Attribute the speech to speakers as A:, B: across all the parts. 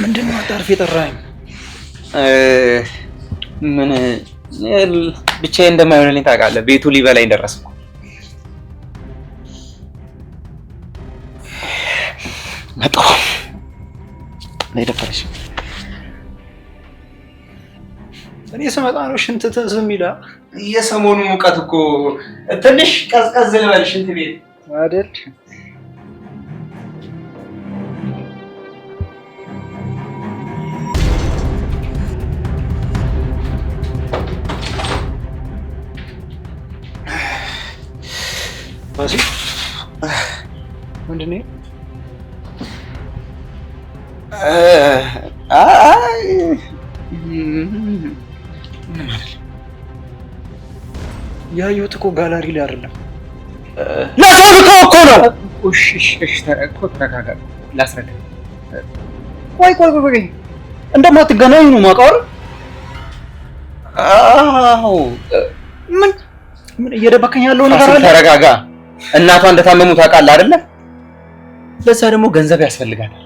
A: ምንድነው አጣርፍ የጠራኝ?
B: ምን ብቻዬን እንደማይሆንልኝ ታውቃለህ። ቤቱ ሊበላኝ ደረስኩ። መጣሁ ለይደፈረሽ
A: እኔ ስመጣ ነው ሽንት ዝም ይላል።
B: የሰሞኑ ሙቀት እኮ ትንሽ ቀዝቀዝ ልበል ሽንት ቤት
A: አይደል? ባሲ ምንድን ነው? ያየሁት እኮ ጋላሪ ላይ አይደለም።
B: ላሳብከው እኮ ነው።
A: ተረጋጋ፣ ላስረዳ። ቆይ እንደማትገናኙ ነው የማውቀው። አዎ ምን እየደበከኝ ያለው ነገር አለ?
B: ተረጋጋ። እናቷ እንደታመሙ ታውቃለህ አይደለ? ለዛ ደግሞ ገንዘብ ያስፈልጋታል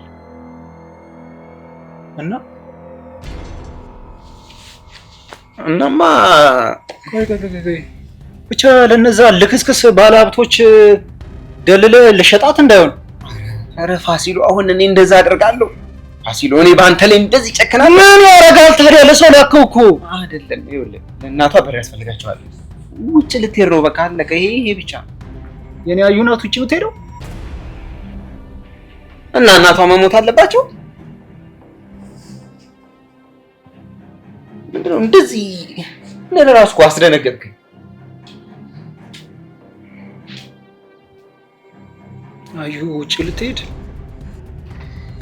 B: እናማ
A: ብቻ ለነዛ ልክስክስ ባለሀብቶች ደልለ ልሸጣት እንዳይሆን።
B: ኧረ ፋሲሎ፣ አሁን እኔ እንደዛ አደርጋለሁ? ፋሲሎ፣ እኔ በአንተ ላይ እንደዚህ ጨክናለሁ?
A: ምን ያደርጋል ታዲያ? ለሰው ላከው እኮ
B: አይደለም። ይኸውልህ ለእናቷ ብር ያስፈልጋቸዋል። ውጭ ልትሄድ ነው፣ በቃ አለቀ። ይሄ ብቻ።
A: የኔ አዩናት ውጭ የምትሄደው
B: እና እናቷ መሞት አለባቸው? ምንድነው እንደዚህ? ለራሱ እኮ አስደነገጥከኝ።
A: አዩ ውጭ ልትሄድ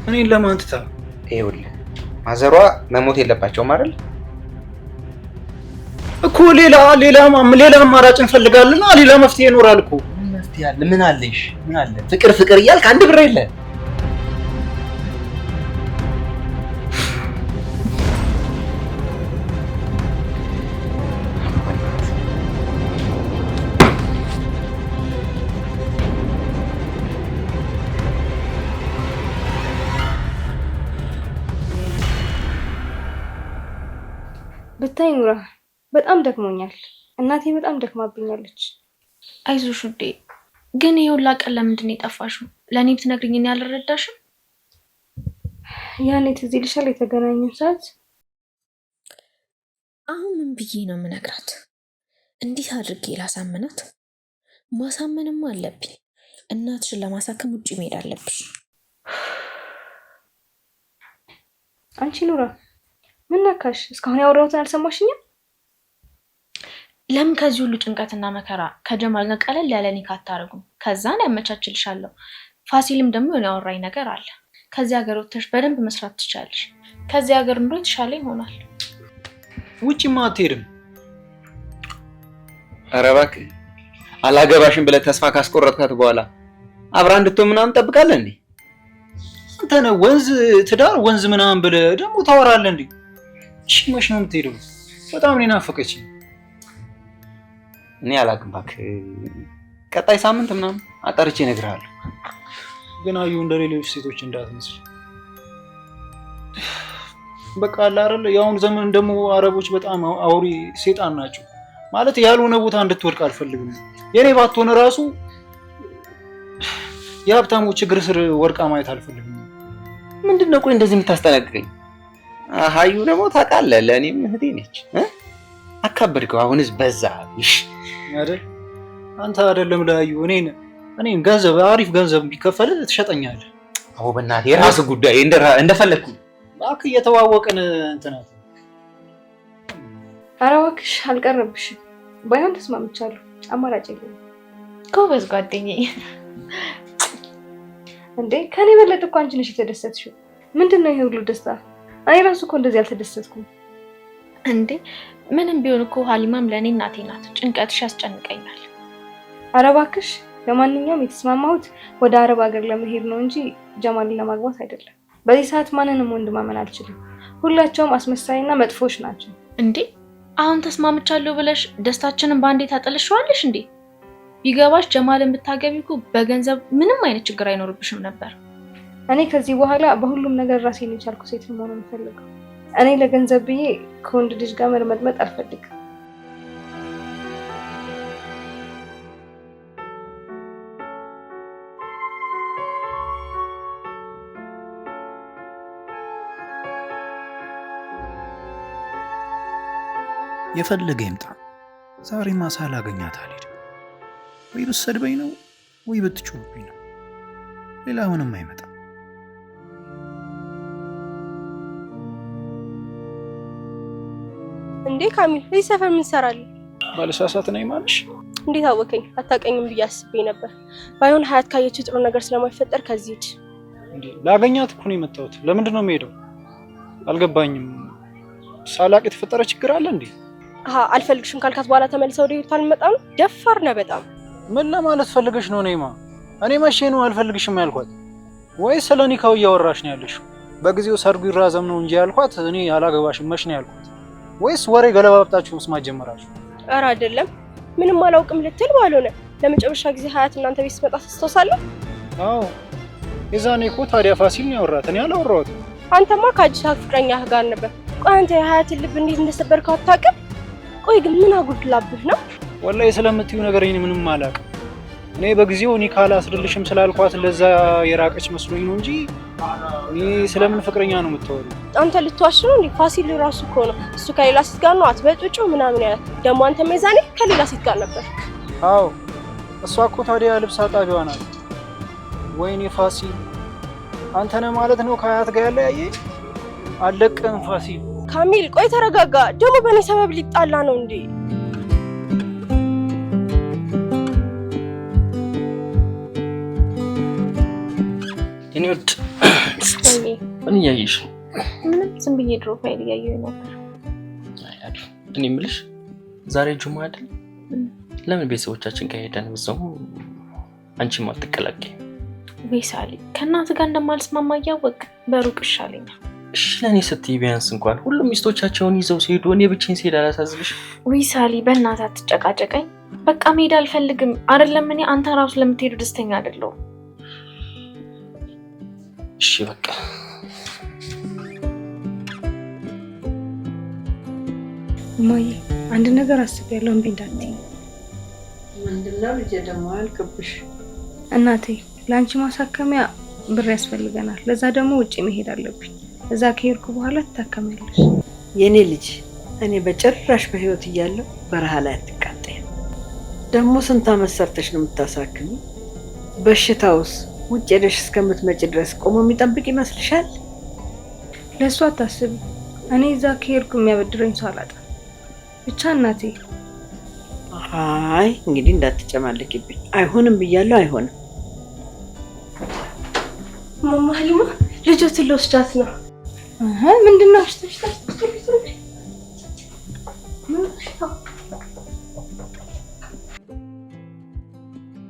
A: እኔን ለማን ትታ?
B: ይኸውልህ ማዘሯ መሞት የለባቸውም አይደል
A: እኮ። ሌላ አማራጭ እንፈልጋለን። ሌላ መፍትሄ ይኖራል እኮ።
B: ምን መፍትሄ አለ? ምን አለሽ? ምን አለ? ፍቅር እያልክ አንድ ብር የለ።
C: ብታይ ኑራ በጣም ደክሞኛል። እናቴ በጣም ደክማብኛለች።
D: አይዞሽ ውዴ። ግን ይኸውላ ቀን ለምንድን ነው የጠፋሽው? ለእኔ ብትነግሪኝ እኔ አልረዳሽም?
C: ያኔ ትዝ ይልሻል የተገናኘን ሰዓት?
D: አሁን ምን ብዬ ነው የምነግራት? እንዴት አድርጌ ላሳምናት? ማሳመንም አለብኝ። እናትሽን ለማሳከም ውጭ መሄድ አለብሽ።
C: አንቺ ኑራ ምን ነካሽ? እስካሁን ያወራሁትን አልሰማሽኝም?
D: ለምን ከዚህ ሁሉ ጭንቀትና መከራ ከጀማል ጋር ቀለል ያለ ኒካ አታረጉም? ከዛን ያመቻችልሻለሁ። ፋሲልም ደግሞ የሆነ ያወራኝ ነገር አለ። ከዚህ ሀገር ወጥተሽ በደንብ መስራት ትችላለሽ። ከዚህ ሀገር ኑሮ የተሻለ ይሆናል።
A: ውጭማ አትሄድም?
B: ኧረ እባክህ አላገባሽም ብለህ ተስፋ ካስቆረጥካት በኋላ አብራ እንድትሆን ምናምን እንጠብቃለን እንዴ?
A: አንተ ነህ ወንዝ ትዳር ወንዝ ምናምን ብለህ ደግሞ ታወራለህ እንዴ? እሺ መች ነው የምትሄደው? በጣም እኔ ናፈቀችኝ።
B: እኔ አላውቅም እባክህ። ቀጣይ ሳምንት ምናምን አጣርቼ እነግርሃለሁ።
A: ግን አዩ እንደሌሎች ሴቶች እንዳትመስል። በቃ አለ አይደል? የአሁኑ ዘመን ደግሞ አረቦች በጣም አውሪ ሴጣን ናቸው። ማለት ያልሆነ ቦታ እንድትወድቅ አልፈልግም። የኔ ባትሆነ ራሱ የሀብታሞች ችግር ስር ወድቃ ማየት አልፈልግም።
B: ምንድነው ቆይ እንደዚህ የምታስጠነቅቀኝ? አዩ ደግሞ ታውቃለህ ለእኔም እህቴ ነች። አካበድከው። አሁንስ በዛ
A: አይደል? አንተ አይደለም ለአዩ እኔን ገንዘብ አሪፍ ገንዘብ ቢከፈል ትሸጠኛለህ።
B: አዎ በእናትህ የራስህ ጉዳይ እንደፈለግኩ
A: እባክህ እየተዋወቅን እንትናት።
C: ኧረ እባክሽ አልቀረብሽም። ባይሆን ተስማምቻለሁ። አማራጭ የለም።
D: ጎበዝ ጓደኛዬ።
C: እንዴ ከኔ በለጠ እኮ አንቺ ነሽ የተደሰትሽው። ምንድነው ይሄ ሁሉ ደስታ? እኔ ራሱ እኮ እንደዚህ አልተደሰትኩም።
D: እንዴ ምንም ቢሆን እኮ ሀሊማም ለእኔ እናቴ ናት። ጭንቀትሽ ያስጨንቀኛል።
C: ኧረ እባክሽ ለማንኛውም የተስማማሁት ወደ አረብ ሀገር ለመሄድ ነው እንጂ ጀማልን ለማግባት አይደለም። በዚህ ሰዓት ማንንም ወንድ ማመን አልችልም። ሁላቸውም አስመሳይና መጥፎች ናቸው።
D: እንዴ አሁን ተስማምቻለሁ ብለሽ ደስታችንን በአንዴ ታጠልሽዋለሽ እንዴ? ቢገባሽ ጀማልን ብታገቢ እኮ በገንዘብ ምንም አይነት ችግር አይኖርብሽም ነበር።
C: እኔ ከዚህ በኋላ በሁሉም ነገር ራሴን የቻልኩ ሴት መሆን የምፈልገው። እኔ ለገንዘብ ብዬ ከወንድ ልጅ ጋር መርመጥመጥ አልፈልግም።
A: የፈለገ ይምጣ፣ ዛሬማ ሳላገኛት አልሄድም። ወይ ብትሰድበኝ ነው ወይ ብትጮህብኝ ነው፣ ሌላ ምንም አይመጣም።
E: እንዴ ካሚል፣ እዚህ ሰፈር ምን ትሰራለህ?
A: ባለሳሳት ነኝ ማለሽ?
E: እንዴት አወቀኝ? አታውቀኝም ብዬ አስቤ ነበር። ባይሆን ሀያት ካየችው ጥሩ ነገር ስለማይፈጠር ከዚህ ሂድ።
A: እንዴ ላገኛት እኮ ነው የመጣሁት። ለምንድን ነው የምሄደው? አልገባኝም። ሳላቅ የተፈጠረ ችግር አለ እንዴ?
E: አልፈልግሽም ካልካት በኋላ ተመልሰው ወደ ህይወቷ አልመጣም ነው? ደፋር ነህ በጣም።
A: ምን ለማለት ፈልገሽ ነው? ነይማ፣ እኔ መቼ ነው አልፈልግሽም ያልኳት? ወይስ ስለ ኒካው እያወራሽ ነው ያለሽው? በጊዜው ሰርጉ ይራዘም ነው እንጂ ያልኳት እኔ አላገባሽም መች ነው ያልኳት? ወይስ ወሬ ገለባብጣችሁ መስማት ጀመራችሁ?
E: ኧረ አይደለም፣ ምንም አላውቅም ልትል ባልሆነ ለመጨረሻ ጊዜ ሀያት እናንተ ቤት ስትመጣ ታስታውሳለህ?
A: አዎ፣ የዛኔ እኮ ታዲያ ፋሲል ነው ያወራት፣ እኔ አላወራሁትም።
E: አንተማ ከአዲስ ፍቅረኛህ ጋር ነበር። ቆይ አንተ የሀያትን ልብ እንዴት እንደሰበርከው አታውቅም? ቆይ ግን ምን አጉድላብህ ነው?
A: ወላሂ ስለምትዩ ነገር እኔ ምንም አላውቅም። እኔ በጊዜው ኒካ አላስርልሽም ስላልኳት ለዛ የራቀች መስሎኝ ነው እንጂ እኔ ስለምን ፍቅረኛ ነው የምታወሪው?
E: አንተ ልትዋሽ ነው እንዴ? ፋሲል ራሱ እኮ ነው እሱ ከሌላ ሴት ጋር ነው አትበጥጩ ምናምን ያለ። ደግሞ አንተ መዛኔ ከሌላ ሴት ጋር ነበር።
A: አዎ እሷ እኮ ታዲያ ልብስ አጣቢዋ ናት። ወይኔ ፋሲል አንተ ነህ ማለት ነው ከሀያት ጋር ያለያየኝ? አለቅም ፋሲል።
E: ካሚል ቆይ ተረጋጋ። ደግሞ በእኔ ሰበብ ሊጣላ ነው እንዴ?
B: እኔ ወጥ ምን እያየሽ ነው?
D: ምንም ዝም ብዬ ድሮ ፋይል እያየሁ ነበር።
B: እኔ የምልሽ ዛሬ ጁማ አይደል? ለምን ቤተሰቦቻችን ጋር ሄደን በዛው አንቺም አትቀላቀይ?
D: ቤሳሊ ከእናት ጋር እንደማልስማማ እያወቅ በሩቅ ይሻለኛል።
B: እሺ ለኔ ስትይ ቢያንስ እንኳን ሁሉም ሚስቶቻቸውን ይዘው ሲሄዱ እኔ ብቻዬን ስሄድ አላሳዝንሽ?
D: ቤሳሊ በእናትህ አትጨቃጨቀኝ። በቃ መሄድ አልፈልግም። አይደለም እኔ አንተ ራሱ ለምትሄዱ ደስተኛ አይደለሁም።
B: እሺ በቃ
C: እማዬ አንድ ነገር አስቤያለሁ። እምቢ እንዳትዪ።
F: ምንድነው ልጄ ደግሞ አልክብሽ?
C: እናቴ ለአንቺ ማሳከሚያ ብር ያስፈልገናል። ለዛ ደግሞ ውጪ መሄድ አለብኝ። እዛ ከሄድኩ በኋላ ትታከሚያለሽ።
F: የኔ ልጅ እኔ በጭራሽ በህይወት እያለሁ በረሃ ላይ አትቃጠይም። ደግሞ ስንት ዓመት ሰርተሽ ነው የምታሳክሚ? በሽታውስ ውጭ ሄደሽ እስከምትመጪ ድረስ ቆሞ የሚጠብቅ ይመስልሻል?
C: ለእሱ አታስቢ። እኔ እዛ ከሄድኩ የሚያበድረኝ ሰው አላጣም። ብቻ እናቴ።
F: አይ እንግዲህ እንዳትጨማለቂብኝ። አይሆንም ብያለሁ፣ አይሆንም።
E: ማማ ሀሊማ ልጆትን ልወስዳት ነው።
C: ምንድን ነው?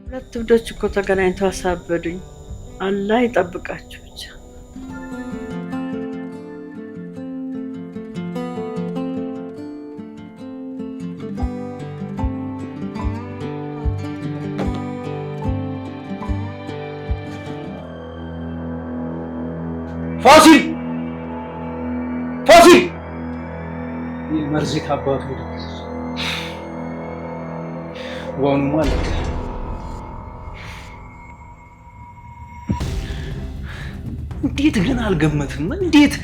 F: ሁለት እብዶች እኮ ተገናኝተው አሳበዱኝ። አላህ ይጠብቃችሁ ብቻ።
A: ፋሲል ፋሲል የመርዚት አባቱ ወኑ ማለት እንዴት ግን አልገመትም? እንዴት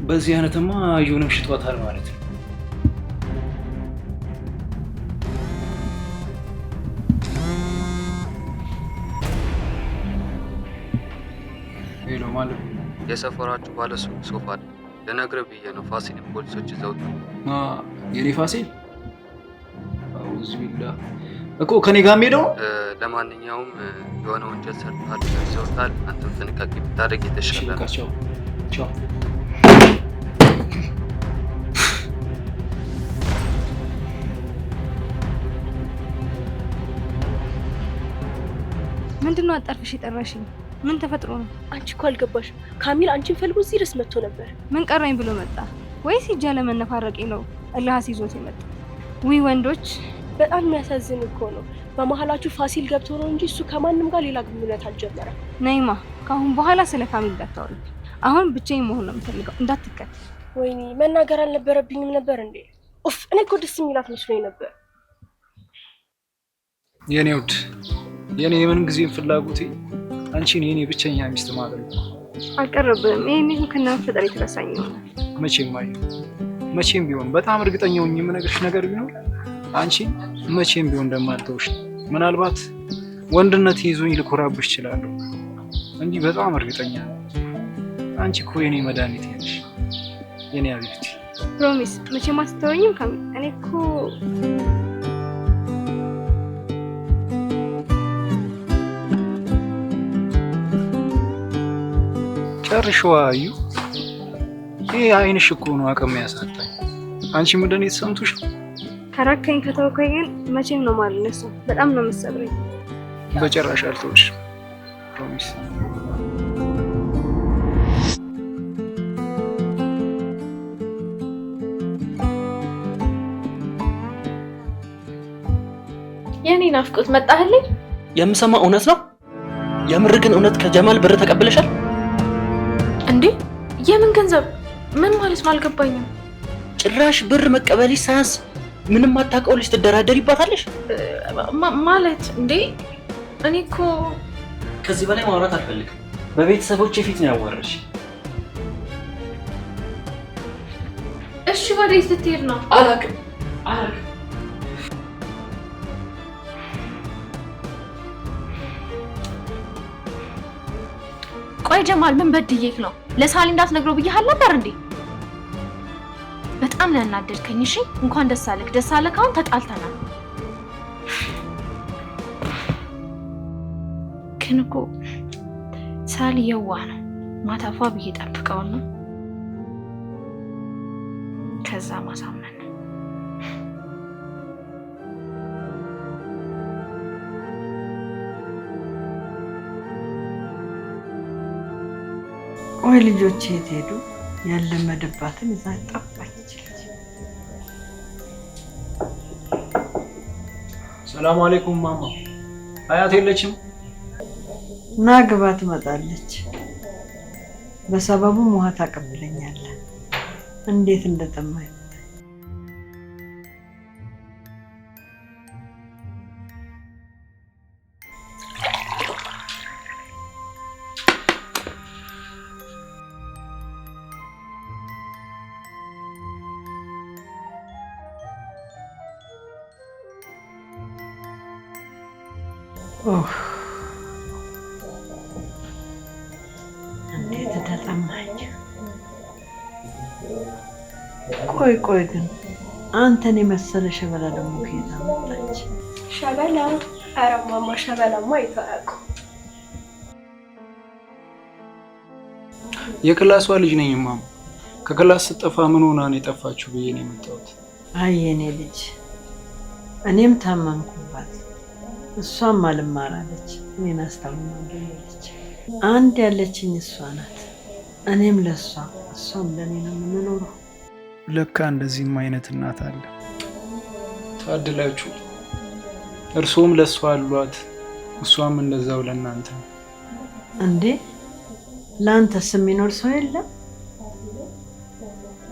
A: በዚህ አይነትማ አዩንም ሽጧታል ማለት ነው። ሄሎ ማለት
G: የሰፈራችሁ ባለሱቅ ሶፋ ልነግርህ ብዬ ነው። ፋሲልን ፖሊሶች ይዘውት
A: የኔ ፋሲል አውዝ ቢላ እኮ ከኔ ጋር ሄደው።
G: ለማንኛውም የሆነ ወንጀል ሰርተሃል፣ ይዘውታል። አንተም ጥንቃቄ ብታደርግ የተሻለ ነው።
A: ቻው ቻው።
C: ምንድነው አጣርፍሽ የጠራሽኝ? ምን ተፈጥሮ ነው?
E: አንቺ እኮ አልገባሽም። ካሚል አንቺን ፈልጎ እዚህ ድረስ መጥቶ ነበር።
C: ምን ቀረኝ ብሎ መጣ ወይስ ሂጅ ለመነፋረቄ ነው እልህ አስይዞት የመጣ? ውይ ወንዶች
E: በጣም የሚያሳዝን እኮ ነው። በመሀላችሁ ፋሲል ገብቶ ነው እንጂ እሱ ከማንም ጋር ሌላ ግንኙነት አልጀመረም።
C: ነይማ ከአሁን በኋላ ስለ ፋሚሊ እንዳታወሪ። አሁን ብቻዬን መሆን ነው የምፈልገው፣ እንዳትከተል።
E: ወይኔ መናገር አልነበረብኝም ነበር እንዴ? ኡፍ እኔ እኮ ደስ የሚላት መስሎኝ ነበር።
A: የኔ ውድ የኔ የምን ጊዜም ፍላጎቴ አንቺን የኔ ብቸኛ ሚስት ማድረግ ነው።
C: አልቀረብም። ይሄን ከነፈጠር የተረሳኝ ነው።
A: መቼም ቢሆን በጣም እርግጠኛ ሆኜ የምነግርሽ ነገር ቢኖር አንቺን መቼም ቢሆን እንደማልተውሽ። ምናልባት ወንድነት ይዞኝ ልኮራብሽ እችላለሁ እንጂ በጣም እርግጠኛ ነኝ አንቺ እኮ የኔ መድኃኒት ነሽ፣ የኔ አቤት።
C: ፕሮሚስ መቼም አትተወኝም ካሚ። እኔ እኮ
A: ጨርሽዋ እዩ። ይሄ አይንሽ እኮ ነው አቅም ያሳጣኝ። አንቺ ምንድን ነው የተሰምቱሽ?
C: ከራከኝ ከተወከኝ ግን መቼም ነው ማልነሳው። በጣም ነው የምትሰብረኝ።
A: በጭራሽ አልተውሽ ፕሮሚስ።
D: የኔ ናፍቆት መጣህልኝ?
B: የምሰማ እውነት ነው? የምር ግን እውነት ከጀማል ብር ተቀብለሻል
D: እንዴ? የምን ገንዘብ? ምን ማለት ነው አልገባኝም።
B: ጭራሽ ብር መቀበልሽ ሳያንስ ምንም አታውቀው ልጅ ትደራደሪባታለሽ
D: ማለት እንዴ? እኔ እኮ
B: ከዚህ በላይ ማውራት አልፈልግም። በቤተሰቦቼ ፊት ነው ያዋረሽ።
D: እሺ ወዴት ልትሄድ ነው?
B: አላውቅም።
D: ቆይ ጀማል ምን በድዬክ ነው? ለሳሊ እንዳትነግረው ብዬሃል ነበር እንዴ? በጣም ነው ያናደድከኝ። እሺ እንኳን ደስ አለክ። ደስ አለክ። አሁን ተጣልተናል። ግን እኮ ሳሊ የዋህ ነው። ማታፏ ብዬ ጠብቀውና ከዛ ማሳመን።
F: ቆይ ልጆቼ የት ሄዱ? ያለመደባትን እዛ ጠፋች።
A: ሰላም አለይኩም ማማ። አያት የለችም?
F: ና ግባ፣ ትመጣለች። በሰበቡ ውሃ ታቀብለኛለህ። እንዴት እንደጠማኝ እንዴት እንደጠማኝ። ቆይ ግን አንተን የመሰለ ሸበላ ደግሞ ከየት አመጣች?
E: ሸበላ? ኧረ ማማ ሸበላማ አይተዋቁ።
A: የክላሷ ልጅ ነኝ ማማ። ከክላስ ስጠፋ ምን ሆና ነው የጠፋችሁ ብዬ ነው የመጣሁት።
F: አይ የኔ ልጅ፣ እኔም ታመምኩባት፣ እሷም አልማራለች። እኔን አስታምማለች። አንድ ያለችኝ እሷ ናት። እኔም ለእሷ እሷም ለእኔ ነው የምንኖረው።
A: ለካ እንደዚህም አይነት እናት አለ። ታድላችሁ። እርሶም ለእሷ አሏት፣ እሷም እንደዛው ለእናንተ።
F: እንዴ ለአንተስ የሚኖር ሰው የለም?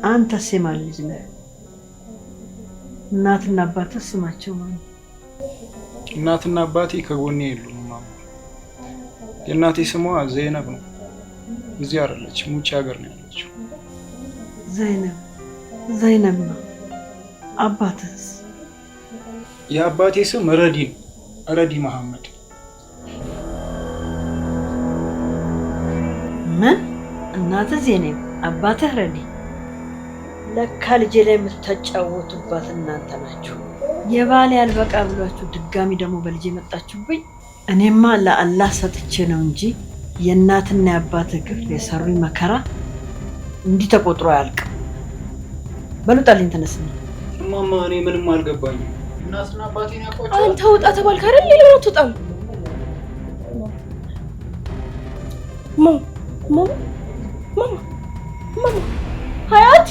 F: አንተስ የማን ልጅ ነህ? እናትና አባትህ ስማቸው ማን?
A: እናትና አባቴ ከጎኔ የሉም ማማ። የእናቴ ስሟ ዘይነብ ነው። እዚህ አይደለችም፣ ውጭ ሀገር ነው ያለችው። ዘይነብ ነው። አባትህስ? የአባቴ ስም ረዲ ነው፣ ረዲ መሐመድ።
F: ምን? እናትህ ዘይነብ፣ አባትህ ረዲ? ለካ ልጄ ላይ የምታጫወቱባት እናንተ ናችሁ። የባሌ አልበቃ ብሏችሁ ድጋሚ ደግሞ በልጄ መጣችሁብኝ። እኔማ ለአላህ ሰጥቼ ነው እንጂ የእናትና የአባት ግፍ የሰሩኝ መከራ እንዲህ ተቆጥሮ አያልቅም። በሉጣልኝ፣ ተነስኝ።
A: እማማ እኔ ምንም አልገባኝም። እናትና አባቴን ያውቋቸው?
E: አንተ ውጣ ተባልክ አይደል? ሌላ ነው ትወጣም። ማማ ሀያት